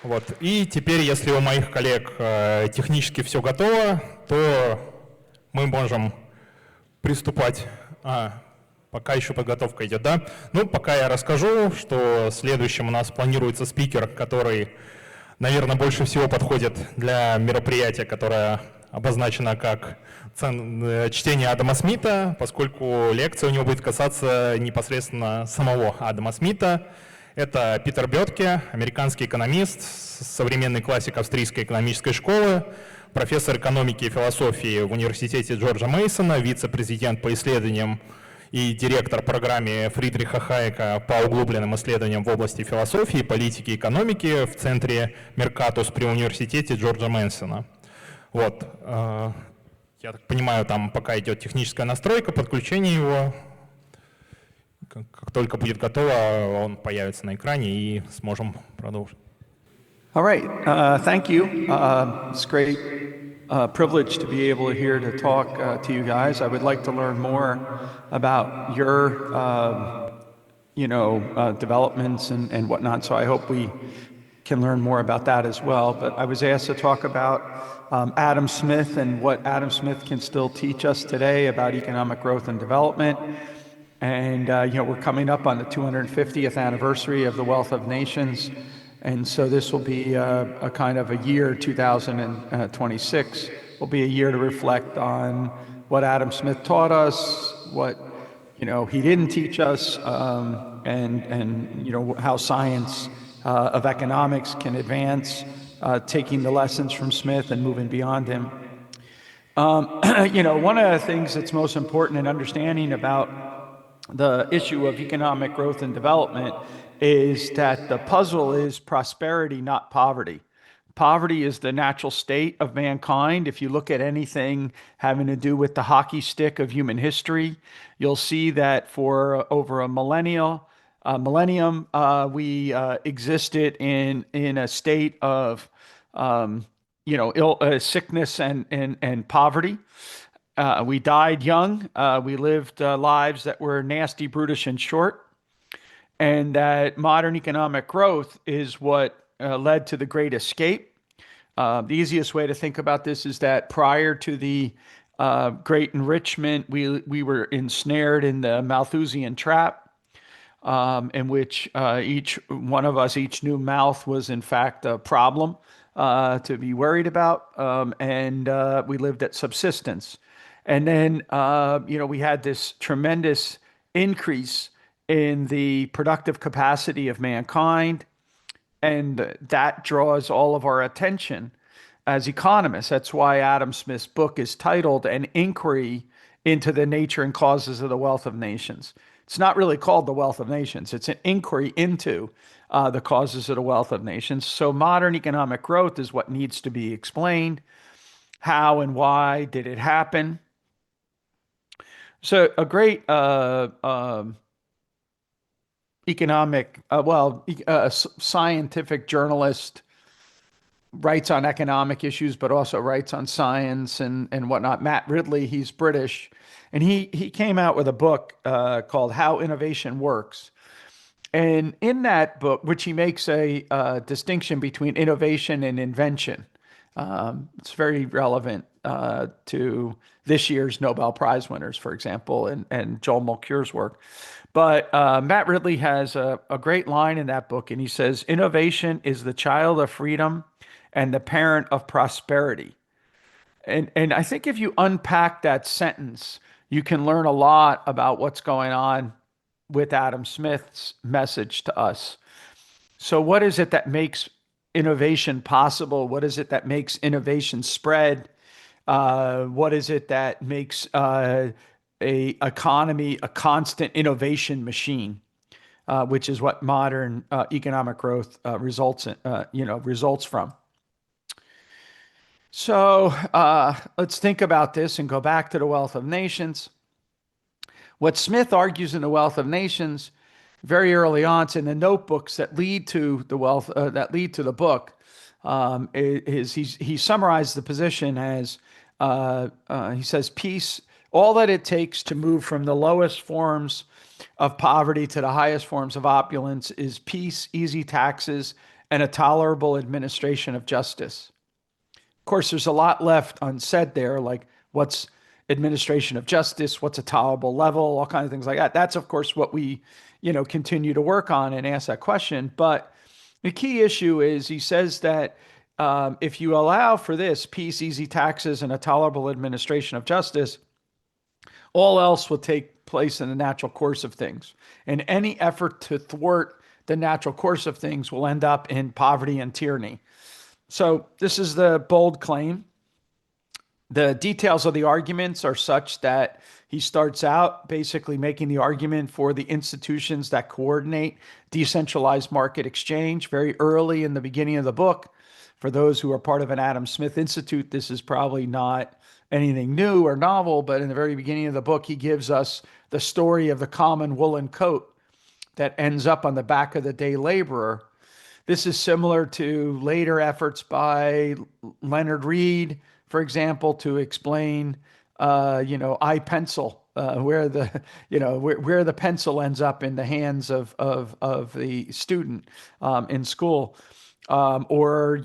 Вот. И теперь, если у моих коллег технически все готово, то мы можем приступать. Пока еще подготовка идет, да? Ну, пока я расскажу, что следующим у нас планируется спикер, который, наверное, больше всего подходит для мероприятия, которое обозначено как чтение Адама Смита, поскольку лекция у него будет касаться непосредственно самого Адама Смита. Это Питер Беттке, американский экономист, современный классик австрийской экономической школы, профессор экономики и философии в Университете Джорджа Мейсона, вице-президент по исследованиям и директор программы Фридриха Хайека по углубленным исследованиям в области философии, политики и экономики в Центре Меркатус при Университете Джорджа Мейсона. Вот. Я так понимаю, там пока идет техническая настройка, подключение его. Как только будет готово, он появится на экране и сможем продолжить. All right, thank you. It's great privilege to be able here to talk to you guys. I would like to learn more about your, developments and whatnot. So I hope we can learn more about that as well. But I was asked to talk about Adam Smith and what Adam Smith can still teach us today about economic growth and development. And, we're coming up on the 250th anniversary of the Wealth of Nations. And so this will be a kind of a year, 2026, will be a year to reflect on what Adam Smith taught us, what, he didn't teach us, and how science of economics can advance, taking the lessons from Smith and moving beyond him. One of the things that's most important in understanding about the issue of economic growth and development is that the puzzle is prosperity, not poverty. Poverty is the natural state of mankind. If you look at anything having to do with the hockey stick of human history, you'll see that for over a millennium, we existed in a state of sickness and poverty. We died young. We lived lives that were nasty, brutish, and short. And that modern economic growth is what led to the Great Escape. The easiest way to think about this is that prior to the Great Enrichment, we were ensnared in the Malthusian trap, in which each one of us, each new mouth was in fact a problem to be worried about, and we lived at subsistence. And then, we had this tremendous increase in the productive capacity of mankind, and that draws all of our attention as economists. That's why Adam Smith's book is titled An Inquiry into the Nature and Causes of the Wealth of Nations. It's not really called The Wealth of Nations. It's an inquiry into the causes of the wealth of nations. So modern economic growth is what needs to be explained. How and why did it happen? So a great scientific journalist writes on economic issues, but also writes on science and whatnot. Matt Ridley, he's British, and he came out with a book called How Innovation Works. And in that book, which he makes a distinction between innovation and invention, it's very relevant to this year's Nobel Prize winners, for example, and Joel Mokyre's work. But Matt Ridley has a great line in that book, and he says, innovation is the child of freedom and the parent of prosperity. And I think if you unpack that sentence, you can learn a lot about what's going on with Adam Smith's message to us. So what is it that makes innovation possible? What is it that makes innovation spread? What is it that makes a economy a constant innovation machine, which is what modern economic growth results from. So let's think about this and go back to the Wealth of Nations. What Smith argues in the Wealth of Nations, very early on, it's in the notebooks that lead to the book. He summarized the position as he says, peace. All that it takes to move from the lowest forms of poverty to the highest forms of opulence is peace, easy taxes, and a tolerable administration of justice. Of course, there's a lot left unsaid there, like what's administration of justice, what's a tolerable level, all kinds of things like that. That's, of course, what we, continue to work on and ask that question. But the key issue is he says that if you allow for this, peace, easy taxes, and a tolerable administration of justice, all else will take place in the natural course of things. And any effort to thwart the natural course of things will end up in poverty and tyranny. So this is the bold claim. The details of the arguments are such that he starts out basically making the argument for the institutions that coordinate decentralized market exchange very early in the beginning of the book. For those who are part of an Adam Smith Institute, this is probably not anything new or novel, but in the very beginning of the book, he gives us the story of the common woolen coat that ends up on the back of the day laborer. This is similar to later efforts by Leonard Read, for example, to explain, I-pencil, where the pencil ends up in the hands of the student in school. Or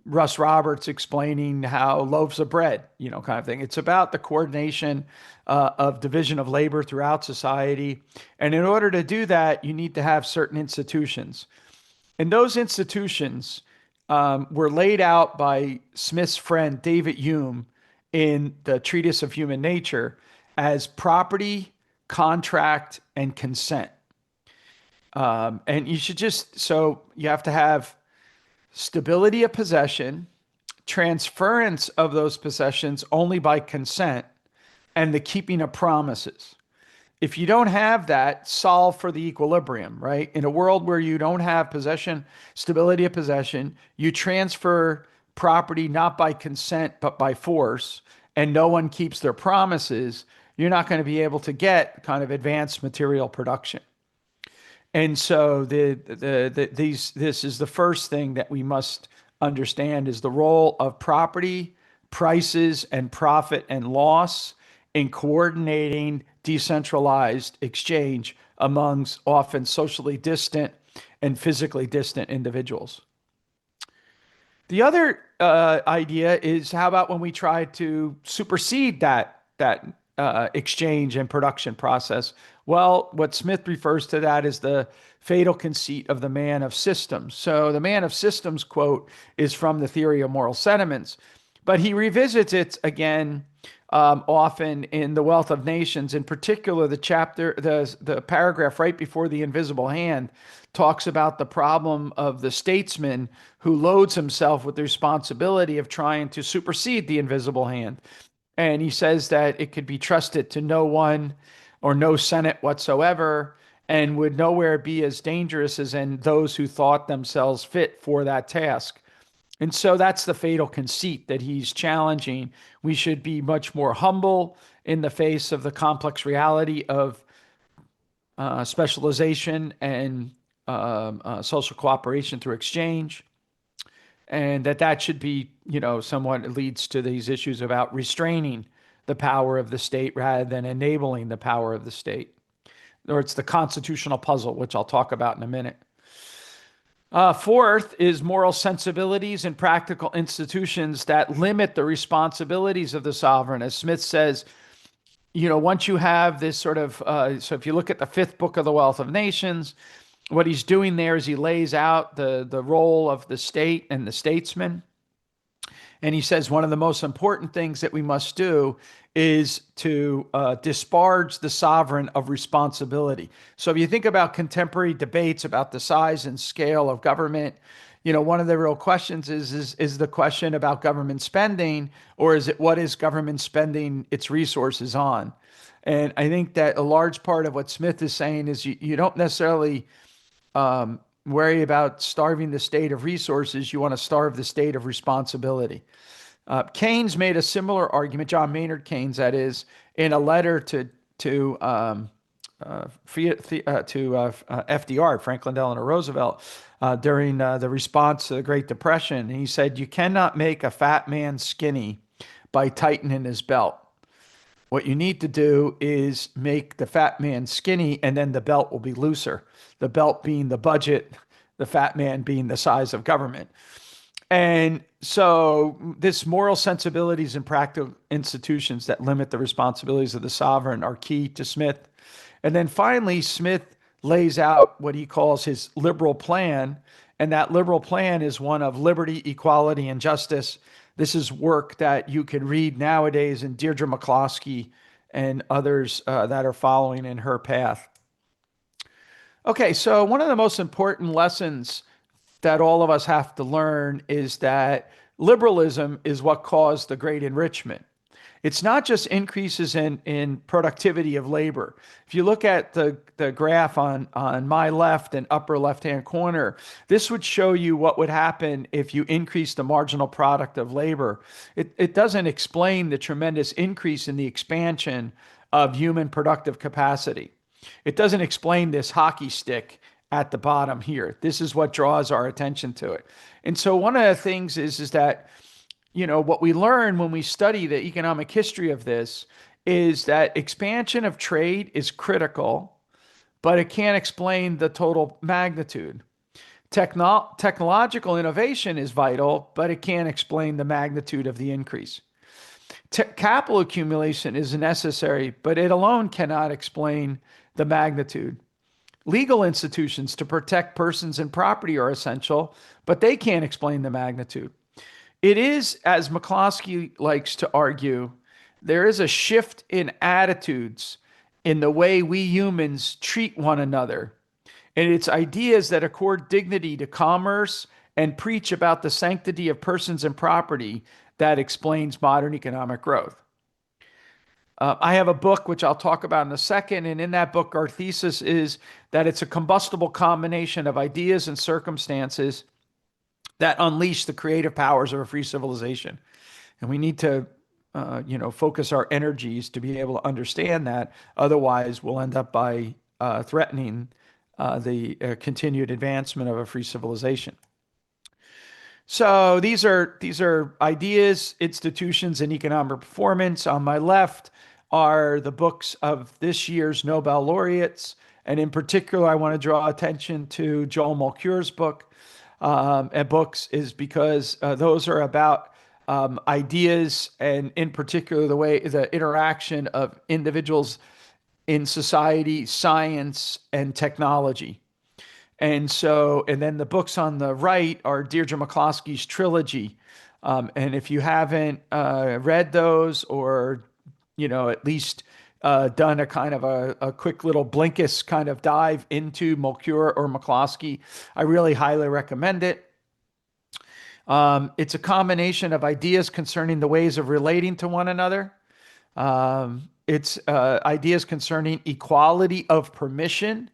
Russ Roberts explaining how loaves of bread, kind of thing. It's about the coordination of division of labor throughout society. And in order to do that, you need to have certain institutions. And those institutions were laid out by Smith's friend David Hume in the Treatise of Human Nature as property, contract, and consent. And you have to have stability of possession, transference of those possessions only by consent, and the keeping of promises. If you don't have that, solve for the equilibrium, right? In a world where you don't have possession, stability of possession, you transfer property not by consent, but by force, and no one keeps their promises, you're not going to be able to get kind of advanced material production. And so this is the first thing that we must understand is the role of property, prices, and profit and loss in coordinating decentralized exchange amongst often socially distant and physically distant individuals. The other idea is how about when we try to supersede that exchange and production process? Well, what Smith refers to that is the fatal conceit of the man of systems. So the man of systems quote is from the Theory of Moral Sentiments, but he revisits it again often in The Wealth of Nations. In particular, the paragraph right before the invisible hand talks about the problem of the statesman who loads himself with the responsibility of trying to supersede the invisible hand. And he says that it could be trusted to no one or no Senate whatsoever, and would nowhere be as dangerous as in those who thought themselves fit for that task. And so that's the fatal conceit that he's challenging. We should be much more humble in the face of the complex reality of specialization and social cooperation through exchange. And that should be, somewhat leads to these issues about restraining the power of the state rather than enabling the power of the state. Or it's the constitutional puzzle, which I'll talk about in a minute. Fourth is moral sensibilities and practical institutions that limit the responsibilities of the sovereign. As Smith says, once you have this sort of, so if you look at the fifth book of The Wealth of Nations, what he's doing there is he lays out the role of the state and the statesman. And he says one of the most important things that we must do is to disparage the sovereign of responsibility. So if you think about contemporary debates about the size and scale of government, one of the real questions is the question about government spending, or is it what is government spending its resources on? And I think that a large part of what Smith is saying is you don't necessarily worry about starving the state of resources. You want to starve the state of responsibility. Keynes made a similar argument, John Maynard Keynes, that is, in a letter to FDR, Franklin Delano Roosevelt, during the response to the Great Depression. And he said, "You cannot make a fat man skinny by tightening his belt. What you need to do is make the fat man skinny, and then the belt will be looser." The belt being the budget, the fat man being the size of government. And so this moral sensibilities and practical institutions that limit the responsibilities of the sovereign are key to Smith. And then finally, Smith lays out what he calls his liberal plan. And that liberal plan is one of liberty, equality, and justice. This is work that you can read nowadays in Deirdre McCloskey and others that are following in her path. Okay, so one of the most important lessons that all of us have to learn is that liberalism is what caused the great enrichment. It's not just increases in productivity of labor. If you look at the graph on my left and upper left-hand corner, this would show you what would happen if you increase the marginal product of labor. It doesn't explain the tremendous increase in the expansion of human productive capacity. It doesn't explain this hockey stick at the bottom here. This is what draws our attention to it. And so one of the things is that, you know, what we learn when we study the economic history of this is that expansion of trade is critical, but it can't explain the total magnitude. Technological innovation is vital, but it can't explain the magnitude of the increase. Capital accumulation is necessary, but it alone cannot explain the magnitude. Legal institutions to protect persons and property are essential, but they can't explain the magnitude. It is, as McCloskey likes to argue, there is a shift in attitudes in the way we humans treat one another. And it's ideas that accord dignity to commerce and preach about the sanctity of persons and property that explains modern economic growth. I have a book, which I'll talk about in a second. And in that book, our thesis is that it's a combustible combination of ideas and circumstances that unleash the creative powers of a free civilization. And we need to, focus our energies to be able to understand that. Otherwise, we'll end up by threatening the continued advancement of a free civilization. So these are ideas, institutions, and economic performance. On my left are the books of this year's Nobel laureates. And in particular, I want to draw attention to Joel Mulcair's book. And books is because those are about ideas, and in particular, the interaction of individuals in society, science, and technology. And then the books on the right are Deirdre McCloskey's trilogy. And if you haven't read those, or, at least done a kind of a quick little Blinkist kind of dive into Mulcair or McCloskey, I really highly recommend it. It's a combination of ideas concerning the ways of relating to one another. It's ideas concerning equality of permission,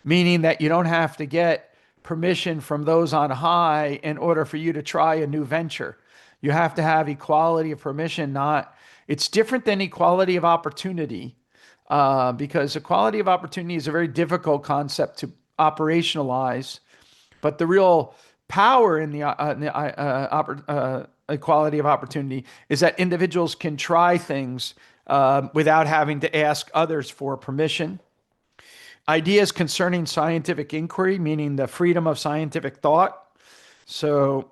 meaning that you don't have to get permission from those on high in order for you to try a new venture. You have to have equality of permission. It's different than equality of opportunity, because equality of opportunity is a very difficult concept to operationalize. But the real power in the equality of opportunity is that individuals can try things without having to ask others for permission. Ideas concerning scientific inquiry, meaning the freedom of scientific thought. So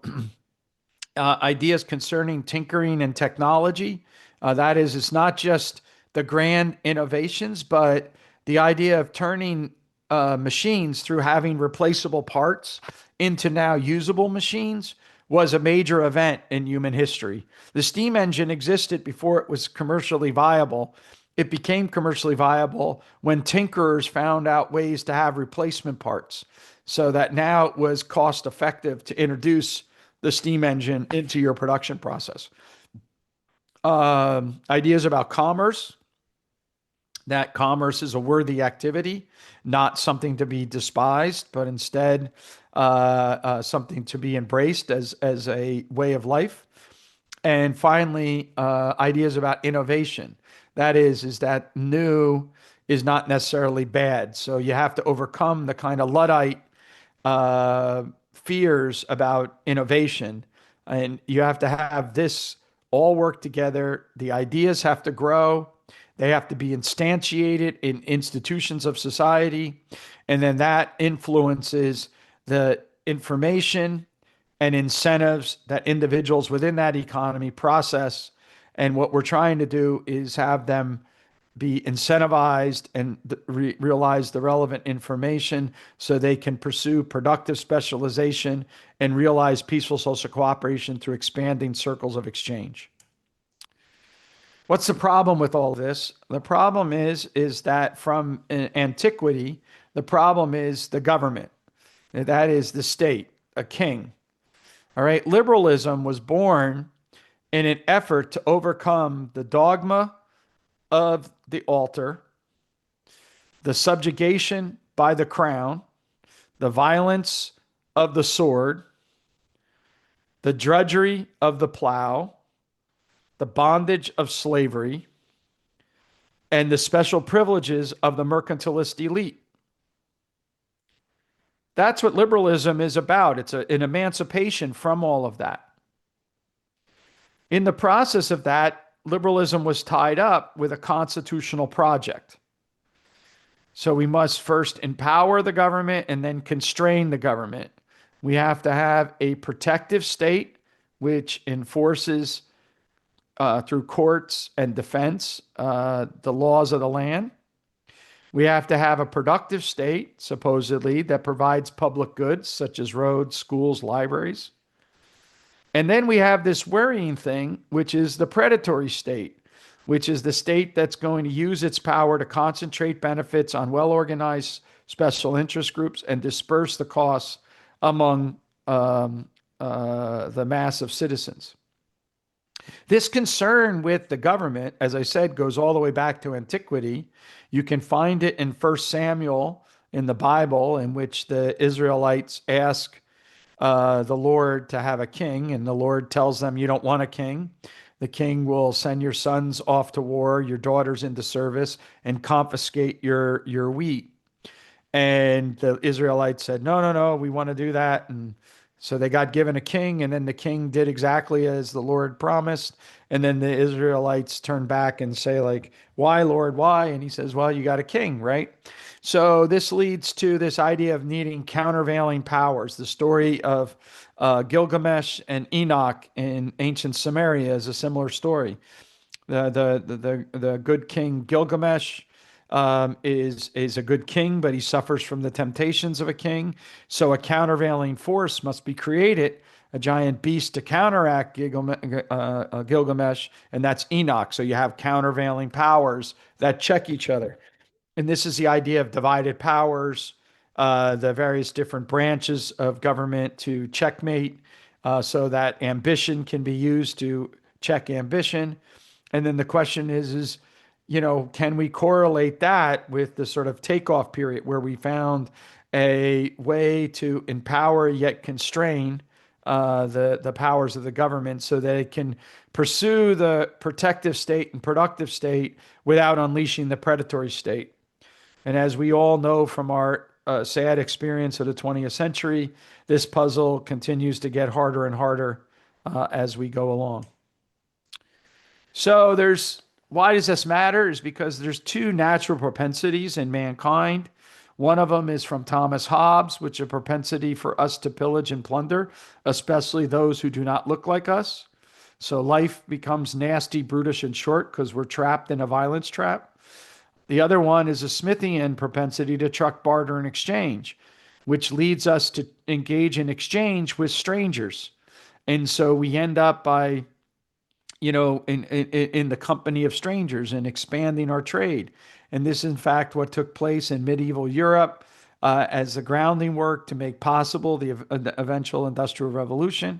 ideas concerning tinkering and technology. That is, it's not just the grand innovations, but the idea of turning machines through having replaceable parts into now usable machines was a major event in human history. The steam engine existed before it was commercially viable. It became commercially viable when tinkerers found out ways to have replacement parts, so that now it was cost effective to introduce the steam engine into your production process. Ideas about commerce, that commerce is a worthy activity, not something to be despised, but instead something to be embraced as a way of life. And finally, ideas about innovation. That is that new is not necessarily bad. So you have to overcome the kind of Luddite fears about innovation. And you have to have this all work together. The ideas have to grow. They have to be instantiated in institutions of society. And then that influences the information and incentives that individuals within that economy process. And what we're trying to do is have them be incentivized and realize the relevant information so they can pursue productive specialization and realize peaceful social cooperation through expanding circles of exchange. What's the problem with all this? The problem is that from antiquity, the problem is the government. That is the state, a king. All right. Liberalism was born in an effort to overcome the dogma of the altar, the subjugation by the crown, the violence of the sword, the drudgery of the plow, the bondage of slavery, and the special privileges of the mercantilist elite. That's what liberalism is about. It's an emancipation from all of that. In the process of that, liberalism was tied up with a constitutional project. So we must first empower the government and then constrain the government. We have to have a protective state which enforces through courts and defense the laws of the land. We have to have a productive state, supposedly, that provides public goods such as roads, schools, libraries. And then we have this worrying thing, which is the predatory state, which is the state that's going to use its power to concentrate benefits on well-organized special interest groups and disperse the costs among the mass of citizens. This concern with the government, as I said, goes all the way back to antiquity. You can find it in 1 Samuel in the Bible, in which the Israelites ask the Lord to have a king, and the Lord tells them, you don't want a king. The king will send your sons off to war, your daughters into service, and confiscate your wheat. And the Israelites said, no, we want to do that. And so they got given a king, and then the king did exactly as the Lord promised. And then the Israelites turn back and say, like, why, Lord, why? And he says, well, you got a king, right? So this leads to this idea of needing countervailing powers. The story of Gilgamesh and Enoch in ancient Samaria is a similar story. The good king Gilgamesh is a good king, but he suffers from the temptations of a king. So a countervailing force must be created, a giant beast to counteract Gilgamesh, and that's Enoch. So you have countervailing powers that check each other. And this is the idea of divided powers, the various different branches of government to checkmate, so that ambition can be used to check ambition. And then the question is, can we correlate that with the sort of takeoff period where we found a way to empower yet constrain the powers of the government so that it can pursue the protective state and productive state without unleashing the predatory state? And as we all know from our sad experience of the 20th century, this puzzle continues to get harder and harder as we go along. So why does this matter? Is because there's two natural propensities in mankind. One of them is from Thomas Hobbes, which is a propensity for us to pillage and plunder, especially those who do not look like us. So life becomes nasty, brutish, and short because we're trapped in a violence trap. The other one is a Smithian propensity to truck, barter, and exchange, which leads us to engage in exchange with strangers. And so we end up by, in the company of strangers and expanding our trade. And this, in fact, what took place in medieval Europe as the grounding work to make possible the eventual Industrial Revolution.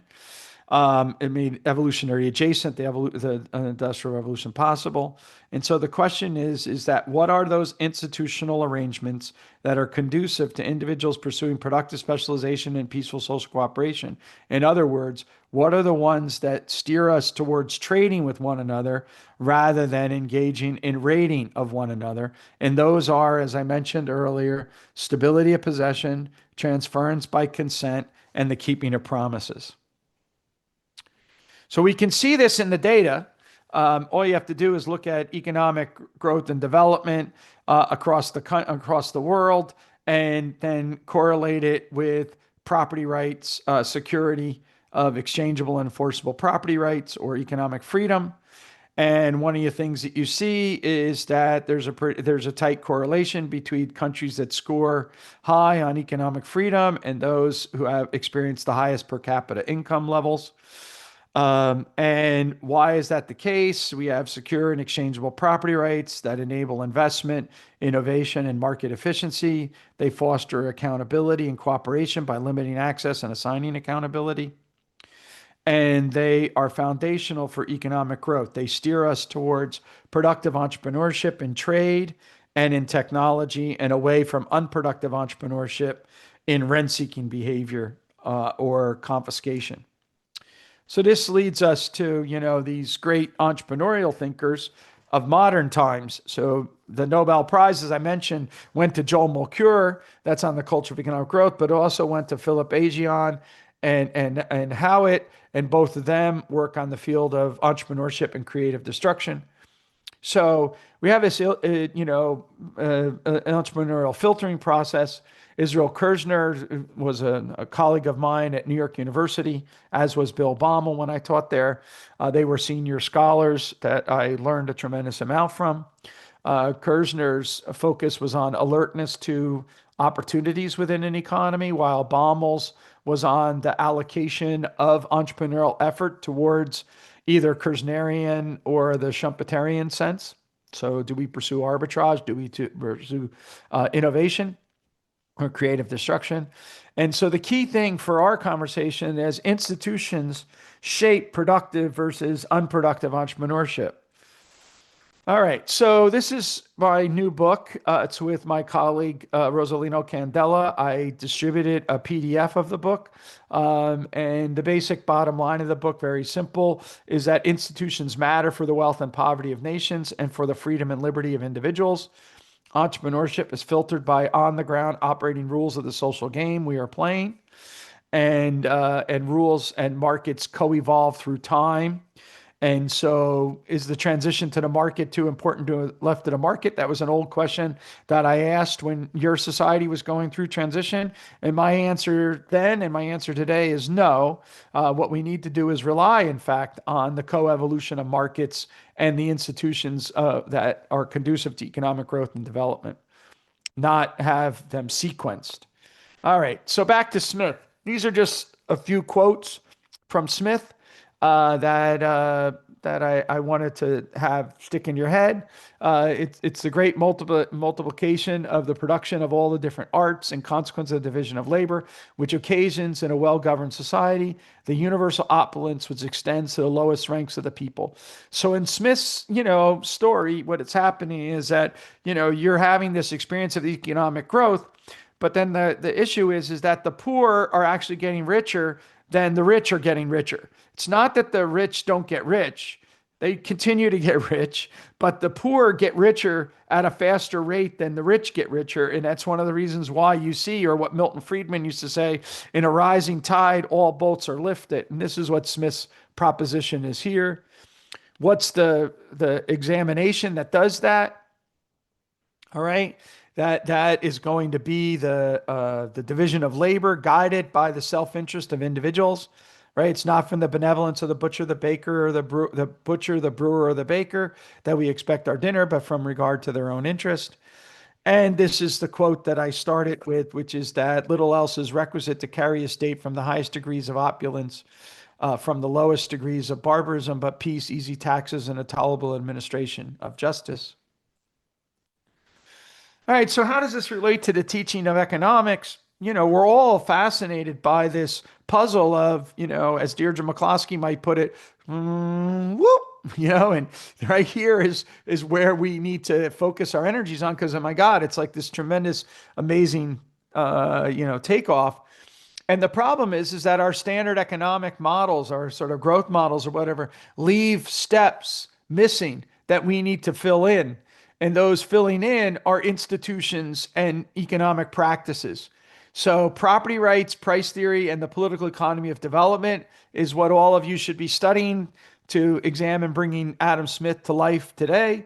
It made evolutionary adjacent, the Industrial Revolution possible. And so the question is that what are those institutional arrangements that are conducive to individuals pursuing productive specialization and peaceful social cooperation? In other words, what are the ones that steer us towards trading with one another rather than engaging in raiding of one another? And those are, as I mentioned earlier, stability of possession, transference by consent, and the keeping of promises. So we can see this in the data. All you have to do is look at economic growth and development across the world, and then correlate it with property rights, security of exchangeable and enforceable property rights, or economic freedom. And one of the things that you see is that there's a tight correlation between countries that score high on economic freedom and those who have experienced the highest per capita income levels. And why is that the case? We have secure and exchangeable property rights that enable investment, innovation, and market efficiency. They foster accountability and cooperation by limiting access and assigning accountability. And they are foundational for economic growth. They steer us towards productive entrepreneurship in trade and in technology, and away from unproductive entrepreneurship in rent-seeking behavior or confiscation. So this leads us to, these great entrepreneurial thinkers of modern times. So the Nobel Prize, as I mentioned, went to Joel Mokyr. That's on the culture of economic growth, but it also went to Philip Aghion and Howitt, and both of them work on the field of entrepreneurship and creative destruction. So we have this, entrepreneurial filtering process. Israel Kirzner was a colleague of mine at New York University, as was Bill Baumol when I taught there. They were senior scholars that I learned a tremendous amount from. Kirzner's focus was on alertness to opportunities within an economy, while Baumol's was on the allocation of entrepreneurial effort towards either Kirznerian or the Schumpeterian sense. So do we pursue arbitrage? Do we pursue innovation or creative destruction? And so the key thing for our conversation is institutions shape productive versus unproductive entrepreneurship. All right, so this is my new book. It's with my colleague, Rosalino Candela. I distributed a PDF of the book. And the basic bottom line of the book, very simple, is that institutions matter for the wealth and poverty of nations and for the freedom and liberty of individuals. Entrepreneurship is filtered by on-the-ground operating rules of the social game we are playing. And rules and markets co-evolve through time. And so is the transition to the market too important to left of the market? That was an old question that I asked when your society was going through transition. And my answer then and my answer today is no. What we need to do is rely, in fact, on the co-evolution of markets and the institutions that are conducive to economic growth and development, not have them sequenced. All right, so back to Smith. These are just a few quotes from Smith that I wanted to have stick in your head. It's the great multiplication of the production of all the different arts and consequence of the division of labor, which occasions in a well-governed society the universal opulence which extends to the lowest ranks of the people. So in Smith's, story, what it's happening is that, you're having this experience of economic growth, but then the issue is that the poor are actually getting richer than the rich are getting richer. It's not that the rich don't get rich. They continue to get rich, but the poor get richer at a faster rate than the rich get richer. And that's one of the reasons why you see, or what Milton Friedman used to say, in a rising tide, all boats are lifted. And this is what Smith's proposition is here. What's the examination that does that? All right. That is going to be the division of labor guided by the self-interest of individuals, right? It's not from the benevolence of the butcher, the baker, or the butcher, the brewer, or the baker that we expect our dinner, but from regard to their own interest. And this is the quote that I started with, which is that little else is requisite to carry a state from the highest degrees of opulence, from the lowest degrees of barbarism, but peace, easy taxes, and a tolerable administration of justice. All right, so how does this relate to the teaching of economics? We're all fascinated by this puzzle of, as Deirdre McCloskey might put it, whoop, and right here is where we need to focus our energies on, because, oh my God, it's like this tremendous, amazing, takeoff. And the problem is that our standard economic models, our sort of growth models or whatever, leave steps missing that we need to fill in. And those filling in are institutions and economic practices. So property rights, price theory, and the political economy of development is what all of you should be studying to examine bringing Adam Smith to life today.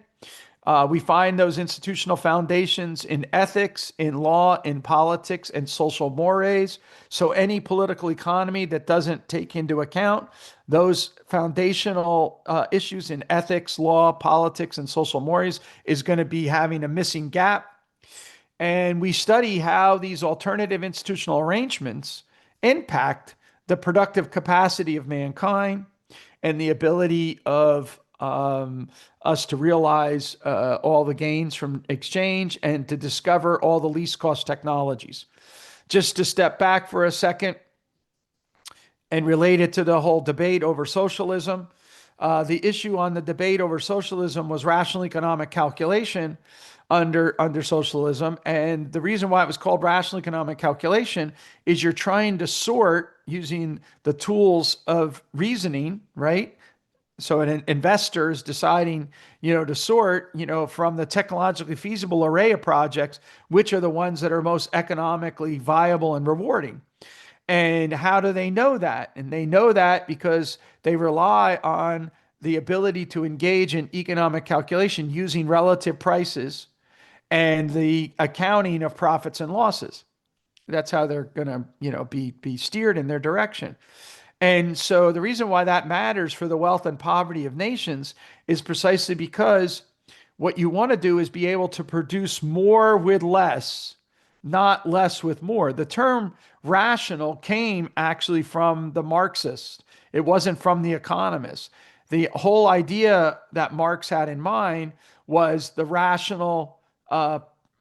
We find those institutional foundations in ethics, in law, in politics, and social mores. So any political economy that doesn't take into account those foundational issues in ethics, law, politics, and social mores is going to be having a missing gap. And we study how these alternative institutional arrangements impact the productive capacity of mankind and the ability of us to realize all the gains from exchange and to discover all the least cost technologies. Just to step back for a second and relate it to the whole debate over socialism, the issue on the debate over socialism was rational economic calculation under socialism. And the reason why it was called rational economic calculation is you're trying to sort using the tools of reasoning, right? So an investor is deciding, to sort, from the technologically feasible array of projects, which are the ones that are most economically viable and rewarding. And how do they know that? And they know that because they rely on the ability to engage in economic calculation using relative prices and the accounting of profits and losses. That's how they're going to, be steered in their direction. And so the reason why that matters for the wealth and poverty of nations is precisely because what you want to do is be able to produce more with less, not less with more. The term rational came actually from the Marxists. It wasn't from the economists. The whole idea that Marx had in mind was the rational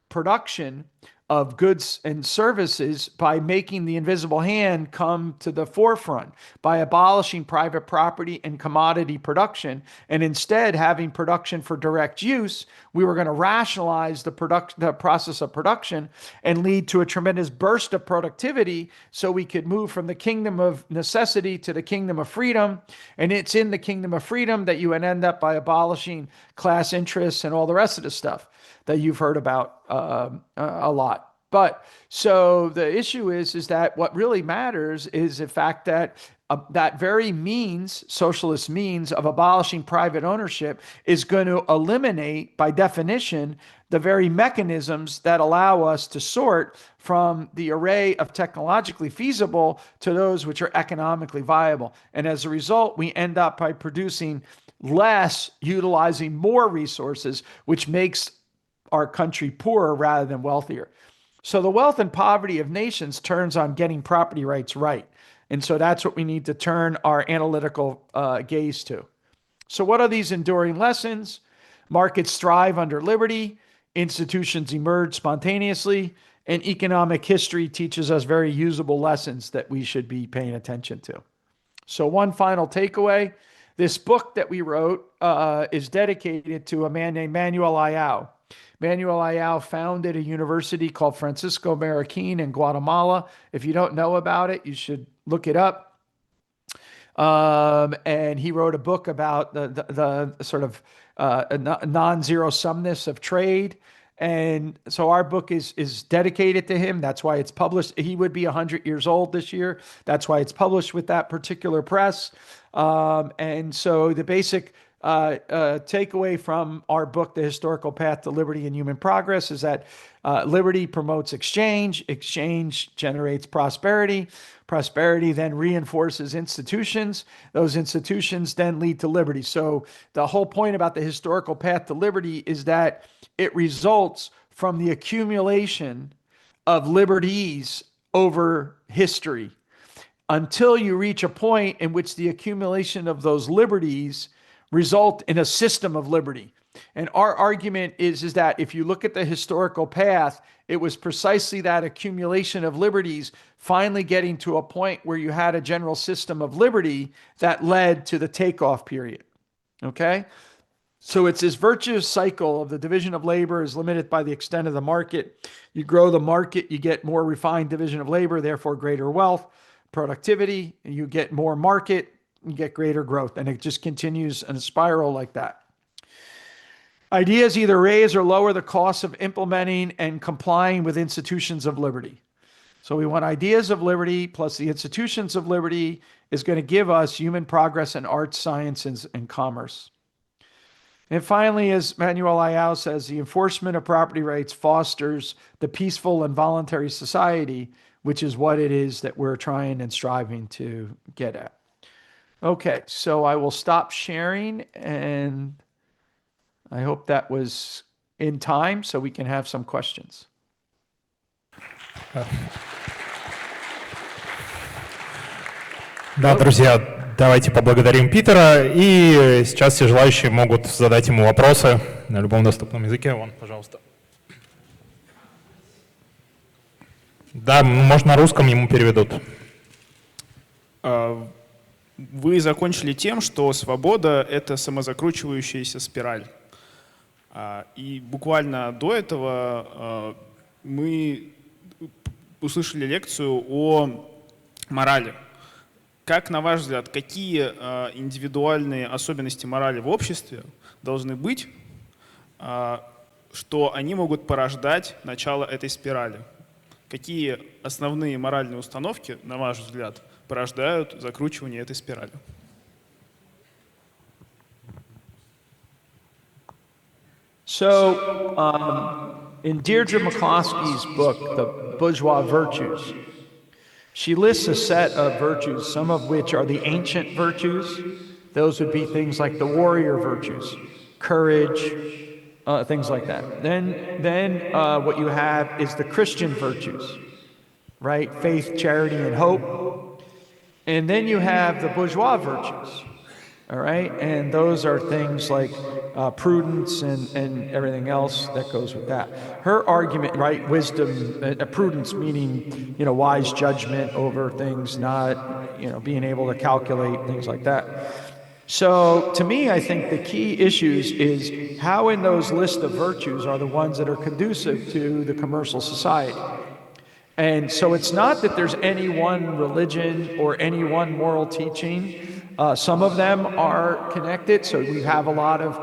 production of goods and services by making the invisible hand come to the forefront, by abolishing private property and commodity production, and instead having production for direct use. We were going to rationalize the process of production and lead to a tremendous burst of productivity so we could move from the kingdom of necessity to the kingdom of freedom. And it's in the kingdom of freedom that you would end up by abolishing class interests and all the rest of the stuff that you've heard about a lot. But so the issue is that what really matters is the fact that that very means, socialist means of abolishing private ownership is going to eliminate, by definition, the very mechanisms that allow us to sort from the array of technologically feasible to those which are economically viable. And as a result, we end up by producing less, utilizing more resources, which makes our country poorer rather than wealthier. So the wealth and poverty of nations turns on getting property rights right. And so that's what we need to turn our analytical gaze to. So what are these enduring lessons? Markets thrive under liberty, institutions emerge spontaneously, and economic history teaches us very usable lessons that we should be paying attention to. So one final takeaway, this book that we wrote is dedicated to a man named Manuel Ayau. Manuel Ayau founded a university called Francisco Marroquin in Guatemala. If you don't know about it, you should look it up. And he wrote a book about the sort of non-zero sumness of trade. And so our book is dedicated to him. That's why it's published. He would be 100 years old this year. That's why it's published with that particular press. And so the basic takeaway from our book, The Historical Path to Liberty and Human Progress, is that liberty promotes exchange. Exchange generates prosperity. Prosperity then reinforces institutions. Those institutions then lead to liberty. So the whole point about the historical path to liberty is that it results from the accumulation of liberties over history until you reach a point in which the accumulation of those liberties result in a system of liberty. And our argument is that if you look at the historical path, it was precisely that accumulation of liberties finally getting to a point where you had a general system of liberty that led to the takeoff period. Okay? So it's this virtuous cycle of the division of labor is limited by the extent of the market. You grow the market, you get more refined division of labor, therefore greater wealth, productivity, and you get more market, you get greater growth. And it just continues in a spiral like that. Ideas either raise or lower the costs of implementing and complying with institutions of liberty. So we want ideas of liberty plus the institutions of liberty is going to give us human progress in arts, sciences, and commerce. And finally, as Manuel Ayau says, the enforcement of property rights fosters the peaceful and voluntary society, which is what it is that we're trying and striving to get at. Okay, so I will stop sharing, and I hope that was in time so we can have some questions. Да, друзья, давайте поблагодарим Питера, и сейчас все желающие могут задать ему вопросы на любом доступном языке. Вон, пожалуйста. Да, может, на русском ему переведут. Вы закончили тем, что свобода — это самозакручивающаяся спираль. И буквально до этого мы услышали лекцию о морали. Как, на ваш взгляд, какие индивидуальные особенности морали в обществе должны быть, что они могут порождать начало этой спирали? Какие основные моральные установки, на ваш взгляд, порождают закручивание этой спирали? So, in Deirdre McCloskey's book, The Bourgeois Virtues, she lists a set of virtues, some of which are the ancient virtues. Those would be things like the warrior virtues, courage, things like that. Then what you have is the Christian virtues, right? Faith, charity, and hope. And then you have the bourgeois virtues, all right? And those are things like prudence and everything else that goes with that. Her argument, right, wisdom, prudence meaning, wise judgment over things, not, being able to calculate, things like that. So to me, I think the key issues is how in those list of virtues are the ones that are conducive to the commercial society. And so it's not that there's any one religion or any one moral teaching. Some of them are connected. So we have a lot of,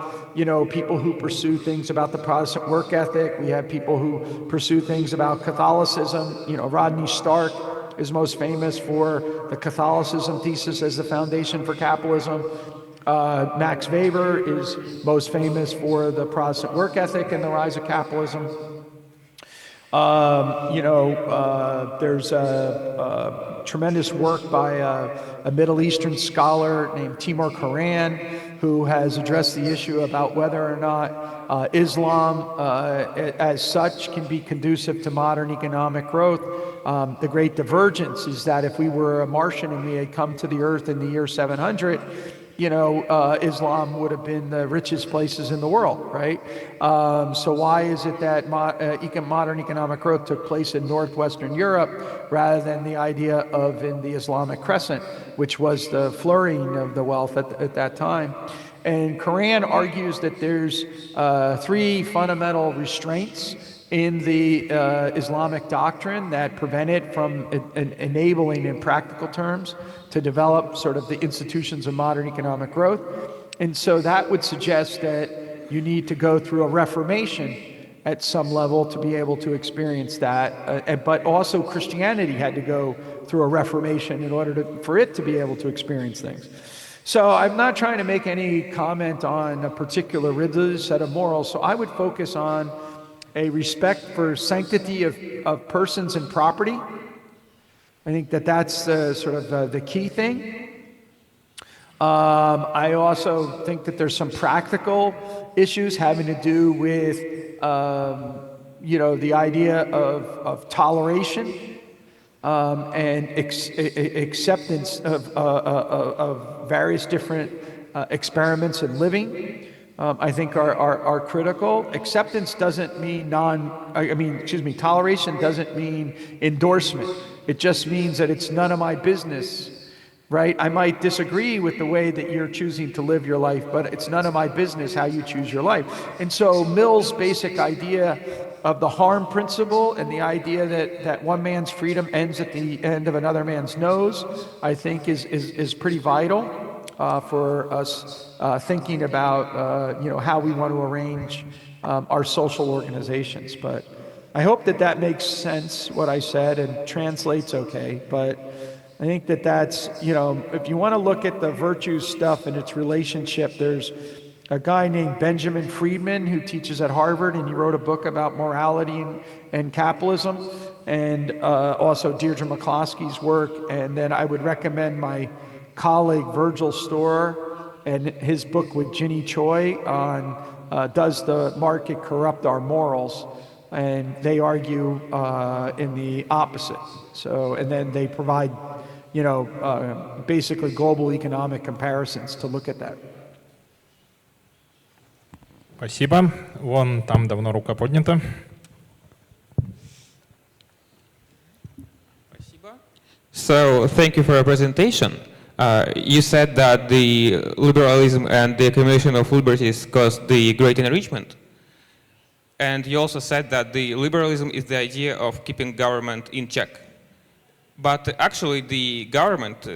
people who pursue things about the Protestant work ethic. We have people who pursue things about Catholicism. Rodney Stark is most famous for the Catholicism thesis as the foundation for capitalism. Max Weber is most famous for the Protestant work ethic and the rise of capitalism. There's a tremendous work by a Middle Eastern scholar named Timur Kuran, who has addressed the issue about whether or not Islam as such can be conducive to modern economic growth. The great divergence is that if we were a Martian and we had come to the Earth in the year 700, Islam would have been the richest places in the world, right? So why is it that modern economic growth took place in Northwestern Europe rather than the idea of in the Islamic crescent, which was the flourishing of the wealth at that time? And Quran argues that there's three fundamental restraints in the Islamic doctrine that prevent it from enabling in practical terms to develop sort of the institutions of modern economic growth. And so that would suggest that you need to go through a reformation at some level to be able to experience that. But also Christianity had to go through a reformation in order for it to be able to experience things. So I'm not trying to make any comment on a particular religious set of morals. So I would focus on a respect for sanctity of persons and property. I think that's sort of the key thing. I also think that there's some practical issues having to do with, the idea of toleration and acceptance of various different experiments in living. I think are critical. Acceptance doesn't mean toleration doesn't mean endorsement. It just means that it's none of my business, right? I might disagree with the way that you're choosing to live your life, but it's none of my business how you choose your life. And so Mill's basic idea of the harm principle and the idea that one man's freedom ends at the end of another man's nose, I think is pretty vital for us thinking about how we want to arrange our social organizations. But I hope that makes sense, what I said, and translates okay. But I think that's, if you want to look at the virtue stuff and its relationship, there's a guy named Benjamin Friedman who teaches at Harvard, and he wrote a book about morality and capitalism, and also Deirdre McCloskey's work. And then I would recommend my colleague Virgil Storer and his book with Ginny Choi on Does the Market Corrupt Our Morals? And they argue in the opposite. So, and then they provide, you know, basically global economic comparisons to look at that. Спасибо. Вон там давно рука поднята. So, thank you for your presentation. You said that the liberalism and the accumulation of liberties caused the great enrichment. And you also said that the liberalism is the idea of keeping government in check. But actually the government,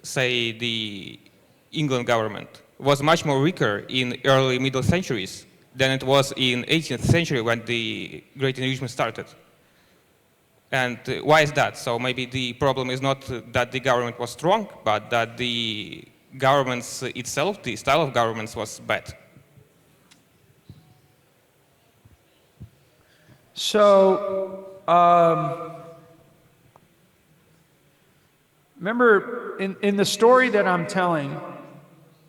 say the England government, was much more weaker in early middle centuries than it was in 18th century when the Great Enrichment started. And why is that? So maybe the problem is not that the government was strong, but that the governments itself, the style of governments was bad. So, remember in the story that I'm telling,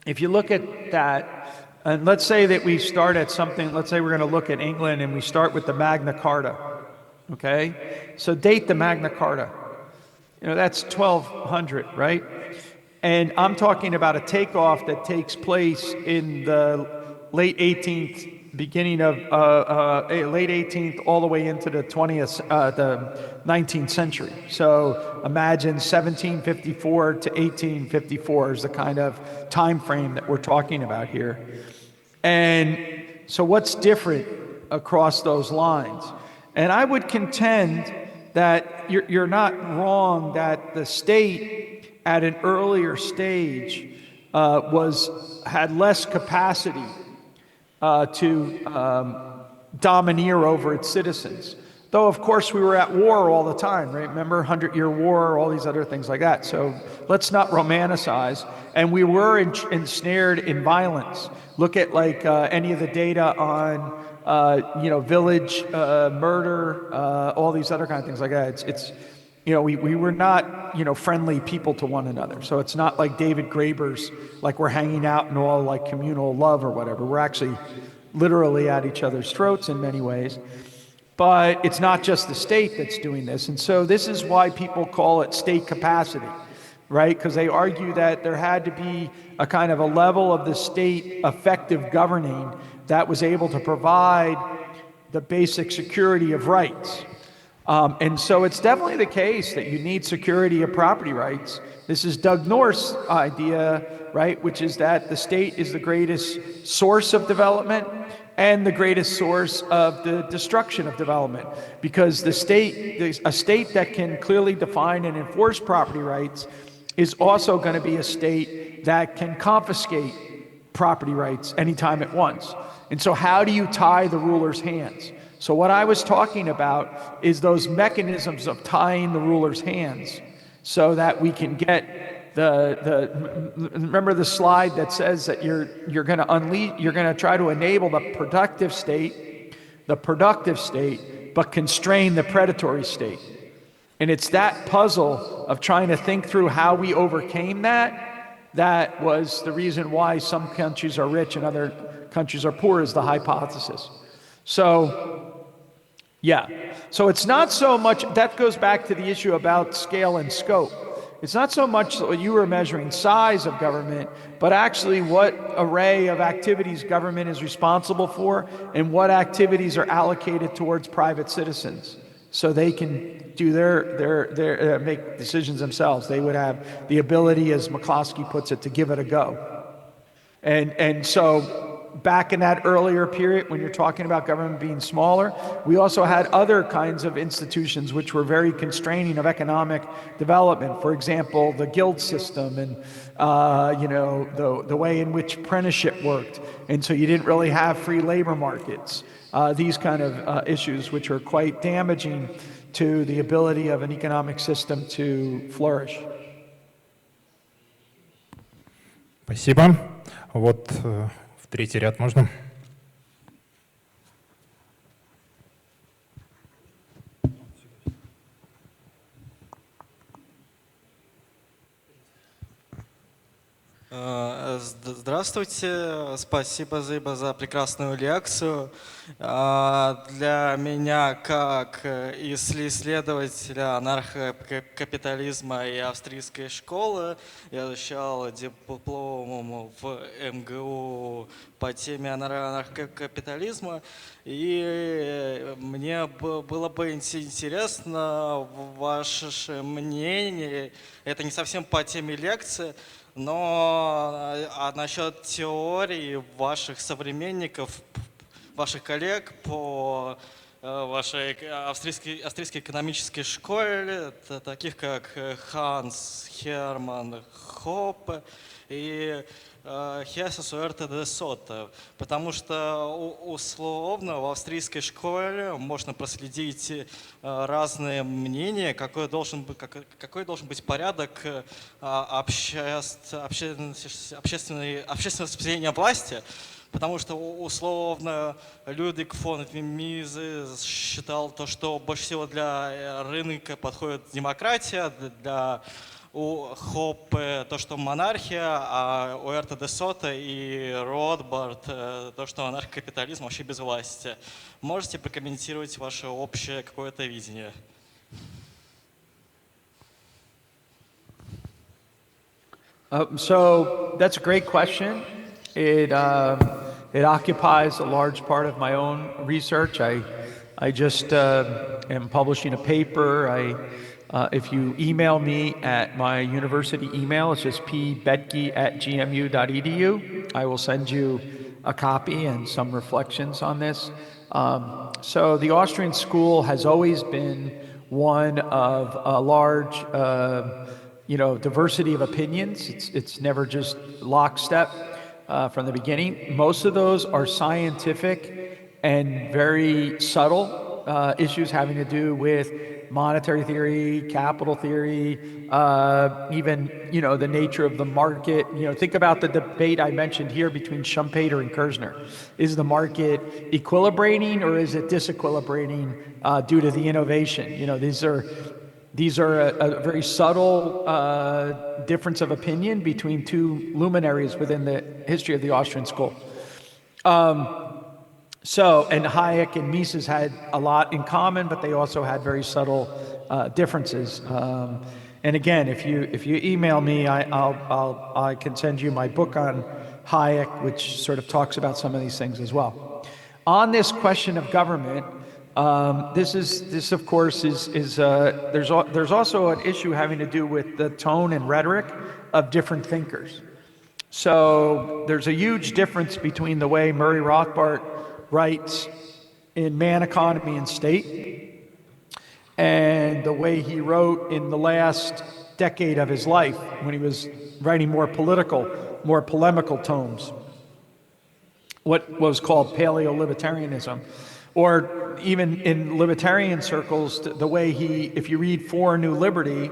if you look at that, and let's say that we start at something, let's say we're going to look at England and we start with the Magna Carta, okay? So date the Magna Carta. You know, that's 1200, right? And I'm talking about a takeoff that takes place in the late 18th, beginning of late 18th, all the way into the 19th century. So imagine 1754 to 1854 is the kind of time frame that we're talking about here. And so what's different across those lines? And I would contend that you're not wrong that the state at an earlier stage had less capacity to domineer over its citizens. Though, of course, we were at war all the time, right? Remember 100-Year War, all these other things like that. So let's not romanticize. And we were ensnared in violence. Look at like any of the data on, you know, village murder, all these other kind of things like that. It's you know, we were not, you know, friendly people to one another. So it's not like David Graeber's, like we're hanging out in all like communal love or whatever. We're actually literally at each other's throats in many ways. But it's not just the state that's doing this. And so this is why people call it state capacity, right? Because they argue that there had to be a kind of a level of the state effective governing that was able to provide the basic security of rights. And so it's definitely the case that you need security of property rights. This is Doug North's idea, right? Which is that the state is the greatest source of development and the greatest source of the destruction of development. Because the state, a state that can clearly define and enforce property rights is also going to be a state that can confiscate property rights anytime it wants. And so how do you tie the ruler's hands? So what I was talking about is those mechanisms of tying the ruler's hands so that we can get remember the slide that says that you're going to try to enable the productive state, but constrain the predatory state. And it's that puzzle of trying to think through how we overcame that was the reason why some countries are rich and other countries are poor, is the hypothesis. So, yeah. So it's not so much, that goes back to the issue about scale and scope. It's not so much that you were measuring size of government, but actually what array of activities government is responsible for and what activities are allocated towards private citizens so they can do their make decisions themselves. They would have the ability, as McCloskey puts it, to give it a go. And so back in that earlier period, when you're talking about government being smaller, we also had other kinds of institutions which were very constraining of economic development. For example, the guild system and you know, the way in which apprenticeship worked. And so you didn't really have free labor markets. These kind of issues which are quite damaging to the ability of an economic system to flourish. Спасибо. Вот третий ряд можно. Здравствуйте, спасибо за прекрасную лекцию. Для меня, как исследователя анархокапитализма и австрийской школы, я защищал диплом в МГУ по теме анархокапитализма, и мне было бы интересно ваше мнение, это не совсем по теме лекции, но насчет теории ваших современников, ваших коллег по вашей австрийской экономической школе, таких как Ханс Херман Хоппе и Хесус Уэрте-де-Сотте, потому что условно в австрийской школе можно проследить разные мнения, какой должен быть порядок общественного распределения власти, потому что условно Людвиг фон Мизес считал то, что больше всего для рынка подходит демократия, для у Хоппе то, что монархия, а у Уэрте-де-Сотте и Ротбард то, что анархокапитализм вообще без власти. Можете прокомментировать ваше общее какое-то видение? So that's a great question. It occupies a large part of my own research. I just am publishing a paper. If you email me at my university email, it's just pbetke@gmu.edu. I will send you a copy and some reflections on this. So the Austrian school has always been one of a large, diversity of opinions. It's never just lockstep from the beginning. Most of those are scientific and very subtle issues having to do with monetary theory, capital theory, even, the nature of the market. Think about the debate I mentioned here between Schumpeter and Kerzner. Is the market equilibrating or is it disequilibrating due to the innovation? These are a very subtle difference of opinion between two luminaries within the history of the Austrian school. And Hayek and Mises had a lot in common, but they also had very subtle differences. And again, if you email me, I can send you my book on Hayek, which sort of talks about some of these things as well. On this question of government, this of course is there's also an issue having to do with the tone and rhetoric of different thinkers. So there's a huge difference between the way Murray Rothbard writes in Man, Economy, and State and the way he wrote in the last decade of his life when he was writing more polemical tomes, what was called paleo-libertarianism. Or even in libertarian circles, the way if you read For a New Liberty,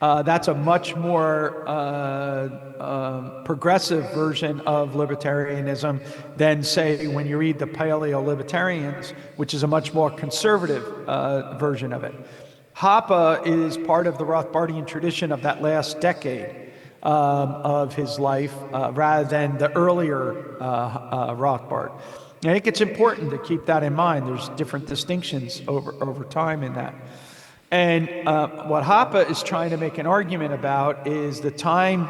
that's a much more progressive version of libertarianism than, say, when you read the Paleo-Libertarians, which is a much more conservative version of it. Hoppe is part of the Rothbardian tradition of that last decade of his life, rather than the earlier Rothbard. I think it's important to keep that in mind. There's different distinctions over time in that. And what Hoppe is trying to make an argument about is the time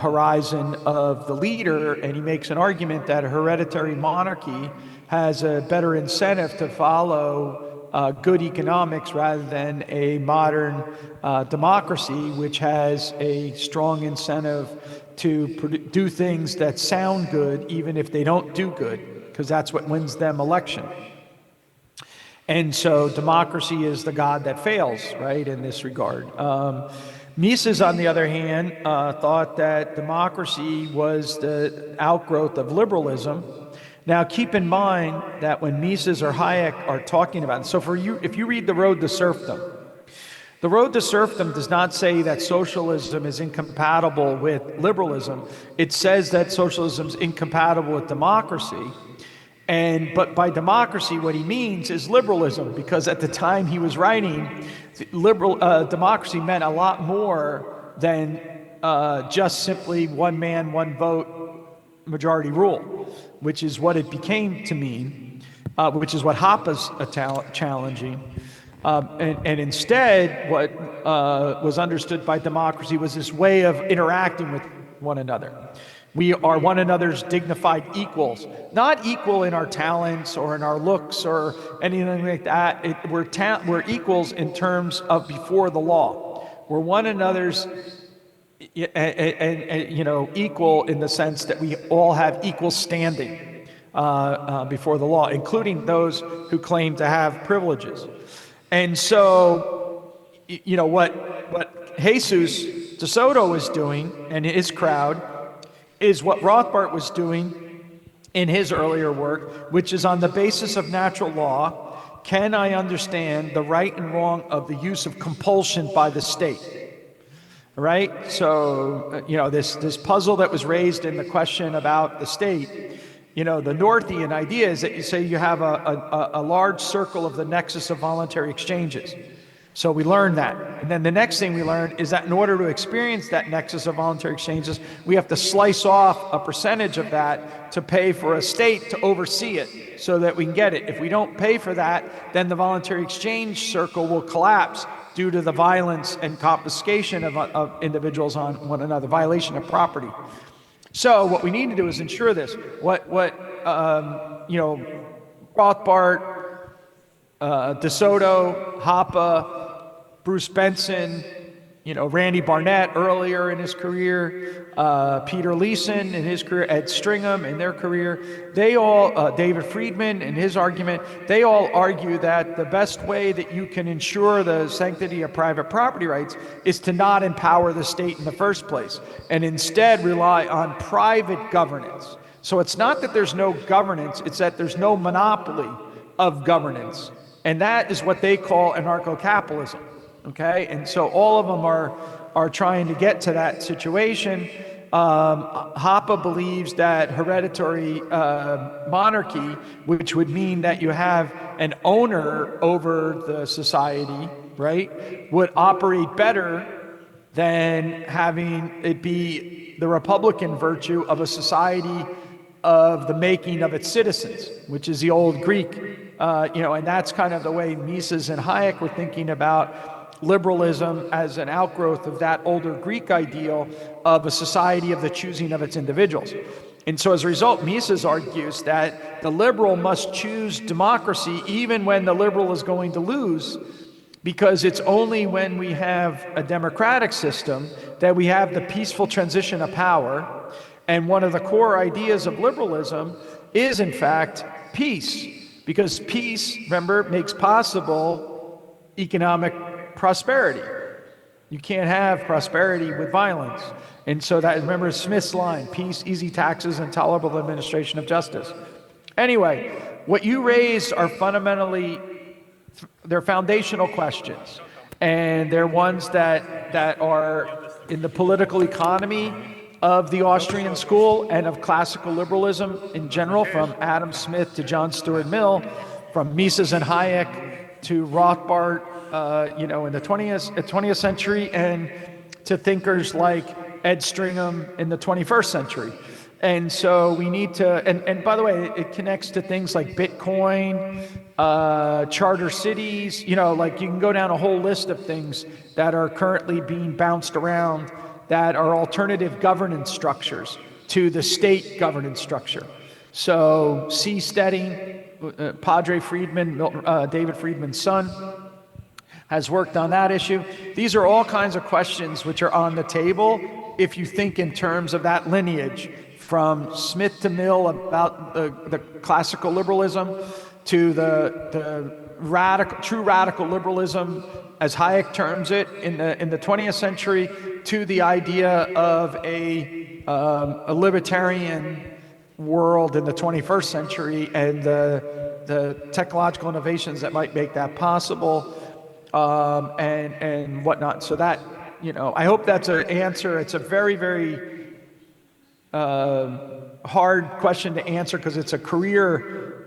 horizon of the leader, and he makes an argument that a hereditary monarchy has a better incentive to follow good economics rather than a modern democracy, which has a strong incentive to do things that sound good even if they don't do good, because that's what wins them election. And so democracy is the god that fails, right, in this regard. Mises, on the other hand, thought that democracy was the outgrowth of liberalism. Now, keep in mind that when Mises or Hayek are talking about it, so if you read The Road to Serfdom The road to serfdom does not say that socialism is incompatible with liberalism. It says that socialism is incompatible with democracy. But by democracy, what he means is liberalism, because at the time he was writing, democracy meant a lot more than just simply one man, one vote, majority rule, which is what it became to mean, which is what Hoppe's challenging. And instead, what was understood by democracy was this way of interacting with one another. We are one another's dignified equals, not equal in our talents or in our looks or anything like that. We're equals in terms of before the law. We're one another's, equal in the sense that we all have equal standing before the law, including those who claim to have privileges. And so, what Jesus de Soto is doing and his crowd is what Rothbard was doing in his earlier work, which is on the basis of natural law. Can I understand the right and wrong of the use of compulsion by the state? Right? So, this puzzle that was raised in the question about the state, the Northian idea is that you say you have a large circle of the nexus of voluntary exchanges. So we learned that. And then the next thing we learned is that in order to experience that nexus of voluntary exchanges, we have to slice off a percentage of that to pay for a state to oversee it so that we can get it. If we don't pay for that, then the voluntary exchange circle will collapse due to the violence and confiscation of individuals on one another, violation of property. So what we need to do is ensure this. Rothbard, de Soto, Hoppe, Bruce Benson, Randy Barnett earlier in his career, Peter Leeson in his career, Ed Stringham in their career, they all, David Friedman in his argument, they all argue that the best way that you can ensure the sanctity of private property rights is to not empower the state in the first place, and instead rely on private governance. So it's not that there's no governance, it's that there's no monopoly of governance. And that is what they call anarcho-capitalism. Okay, and so all of them are trying to get to that situation. Hoppe believes that hereditary monarchy, which would mean that you have an owner over the society, right, would operate better than having it be the Republican virtue of a society of the making of its citizens, which is the old Greek, and that's kind of the way Mises and Hayek were thinking about liberalism as an outgrowth of that older Greek ideal of a society of the choosing of its individuals. And so as a result, Mises argues that the liberal must choose democracy even when the liberal is going to lose, because it's only when we have a democratic system that we have the peaceful transition of power. And one of the core ideas of liberalism is, in fact, peace, because peace, remember, makes possible economic prosperity. You can't have prosperity with violence. And so that, remember Smith's line, peace, easy taxes, and tolerable administration of justice. Anyway, what you raised are fundamentally, they're foundational questions. And they're ones that are in the political economy of the Austrian school and of classical liberalism in general, from Adam Smith to John Stuart Mill, from Mises and Hayek to Rothbard, in the 20th century, and to thinkers like Ed Stringham in the 21st century. And so we need to, and by the way, it connects to things like Bitcoin, charter cities, like you can go down a whole list of things that are currently being bounced around that are alternative governance structures to the state governance structure. So seasteading, Padre Friedman, David Friedman's son, has worked on that issue. These are all kinds of questions which are on the table if you think in terms of that lineage, from Smith to Mill about the classical liberalism to the true radical liberalism, as Hayek terms it, in the 20th century, to the idea of a libertarian world in the 21st century and the technological innovations that might make that possible. and whatnot. So that, I hope that's an answer. It's a very, very hard question to answer because it's a career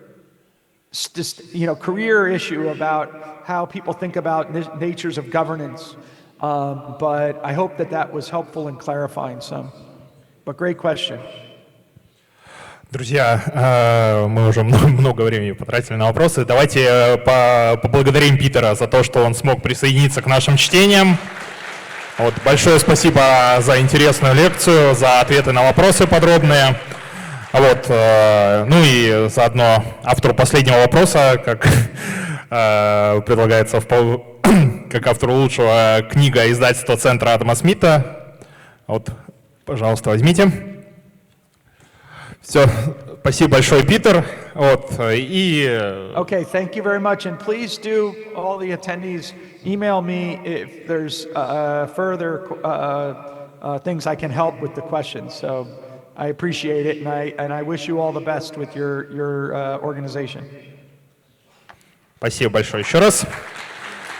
issue about how people think about natures of governance. But I hope that was helpful in clarifying some. But great question. Друзья, мы уже много времени потратили на вопросы. Давайте поблагодарим Питера за то, что он смог присоединиться к нашим чтениям. Вот, большое спасибо за интересную лекцию, за ответы на вопросы подробные. Вот, ну и заодно автору последнего вопроса, как предлагается как автору лучшего книга издательства Центра Адама Смита. Вот, пожалуйста, возьмите. Все, спасибо большое, Питер. Вот, и... Okay, thank you very much, and please do, all the attendees, email me if there's further things I can help with the questions. So I appreciate it, and I wish you all the best with your organization. Спасибо большое еще раз.